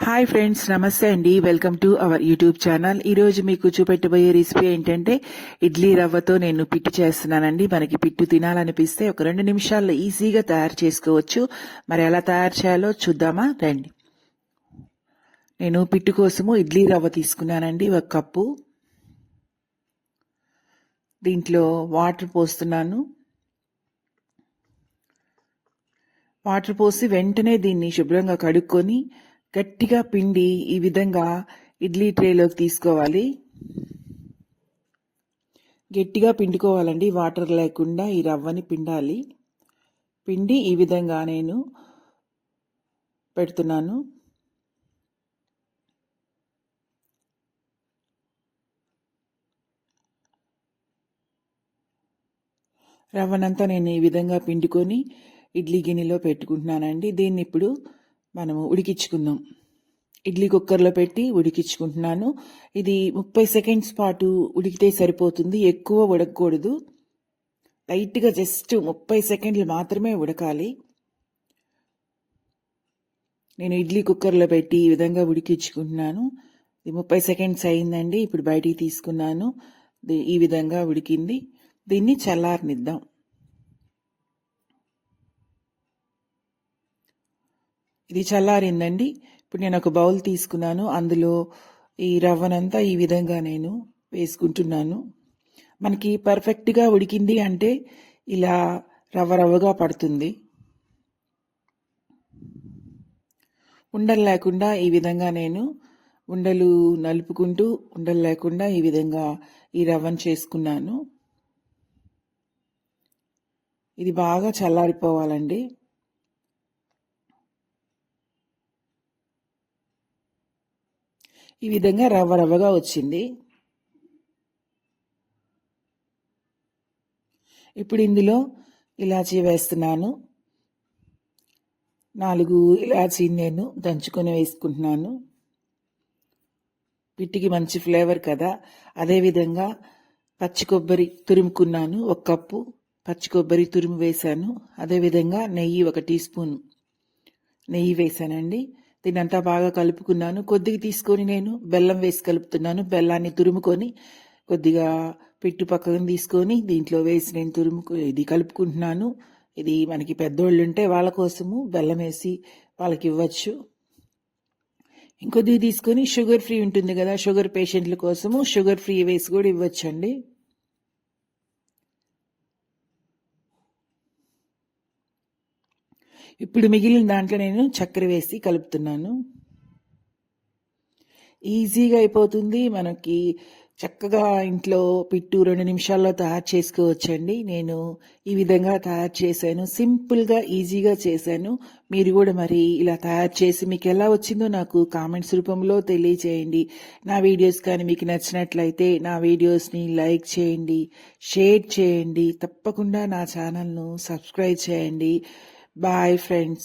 Hi friends, నమస్తే అండి. Welcome to our YouTube channel. ఈరోజు మీకు చూపెట్టబోయే రెసిపీ ఏంటంటే ఇడ్లీ రవ్వతో నేను పిట్టు చేస్తున్నానండి. మనకి పిట్టు తినాలనిపిస్తే ఒక 2 నిమిషాల్లో ఈజీగా తయారు చేసుకోవచ్చు. మరి ఎలా తయారు చేయాలో చూద్దామా రండి. నేను పిట్టు కోసము ఇడ్లీ రవ్వ తీసుకున్నానండి, 1 కప్పు. దీంట్లో వాటర్ పోస్తున్నాను. వాటర్ పోసి వెంటనే దీన్ని శుభ్రంగా కడుక్కొని గట్టిగా పిండి ఈ విధంగా ఇడ్లీ ట్రేలోకి తీసుకోవాలి. గట్టిగా పిండుకోవాలండి, వాటర్ లేకుండా ఈ రవ్వని పిండాలి. పిండి ఈ విధంగా నేను పెడుతున్నాను. రవ్వనంతా నేను ఈ విధంగా పిండుకొని ఇడ్లీ గిన్నెలో పెట్టుకుంటున్నానండి. దీన్ని ఇప్పుడు మనము ఉడికించుకుందాం. ఇడ్లీ కుక్కర్లో పెట్టి ఉడికించుకుంటున్నాను. ఇది 30 సెకండ్స్ పాటు ఉడికితే సరిపోతుంది, ఎక్కువ ఉడకకూడదు. లైట్గా జస్ట్ 30 సెకండ్లు మాత్రమే ఉడకాలి. నేను ఇడ్లీ కుక్కర్లో పెట్టి ఈ విధంగా ఉడికించుకుంటున్నాను. ఇది 30 సెకండ్స్ అయిందండి. ఇప్పుడు బయటికి తీసుకున్నాను. ఈ విధంగా ఉడికింది. దీన్ని చల్లారనిద్దాం. ఇది చల్లారిందండి. ఇప్పుడు నేను ఒక బౌల్ తీసుకున్నాను. అందులో ఈ రవ్వనంతా ఈ విధంగా నేను వేసుకుంటున్నాను. మనకి పర్ఫెక్ట్గా ఉడికింది అంటే ఇలా రవ్వ రవ్వగా పడుతుంది. ఉండలు లేకుండా ఈ విధంగా నేను ఉండలు నలుపుకుంటూ ఉండలు లేకుండా ఈ విధంగా ఈ రవ్వను చేసుకున్నాను. ఇది బాగా చల్లారిపోవాలండి. ఈ విధంగా రవ్వ రవ్వగా వచ్చింది. ఇప్పుడు ఇందులో ఇలాచీ వేస్తున్నాను. 4 ఇలాచీని నేను దంచుకొని వేసుకుంటున్నాను. పిట్టికి మంచి ఫ్లేవర్ కదా. అదేవిధంగా పచ్చి కొబ్బరి తురుముకున్నాను, 1 కప్పు పచ్చి కొబ్బరి తురుము వేశాను. అదేవిధంగా నెయ్యి 1 టీ స్పూన్ నెయ్యి వేశానండి. దీనంతా బాగా కలుపుకున్నాను. కొద్దిగా తీసుకొని నేను బెల్లం వేసి కలుపుతున్నాను. బెల్లాన్ని తురుముకొని కొద్దిగా పిట్టు పక్కన తీసుకొని దీంట్లో వేసి నేను ఇది కలుపుకుంటున్నాను. ఇది మనకి పెద్దోళ్ళు ఉంటే వాళ్ళ కోసము బెల్లం వేసి వాళ్ళకి ఇవ్వచ్చు. ఇంకొద్దిగా తీసుకొని షుగర్ ఫ్రీ ఉంటుంది కదా, షుగర్ పేషెంట్ల కోసము షుగర్ ఫ్రీ వేసి కూడా ఇవ్వచ్చండి. ఇప్పుడు మిగిలిన దాంట్లో నేను చక్కెర వేసి కలుపుతున్నాను. ఈజీగా అయిపోతుంది. మనకి చక్కగా ఇంట్లో పిట్టు 2 నిమిషాల్లో తయారు చేసుకోవచ్చండి. నేను ఈ విధంగా తయారు చేశాను. సింపుల్గా ఈజీగా చేశాను. మీరు కూడా మరి ఇలా తయారు చేసి మీకు ఎలా వచ్చిందో నాకు కామెంట్స్ రూపంలో తెలియచేయండి. నా వీడియోస్ కానీ మీకు నచ్చినట్లయితే నా వీడియోస్ని లైక్ చేయండి, షేర్ చేయండి. తప్పకుండా నా ఛానల్ను సబ్స్క్రైబ్ చేయండి. Bye friends.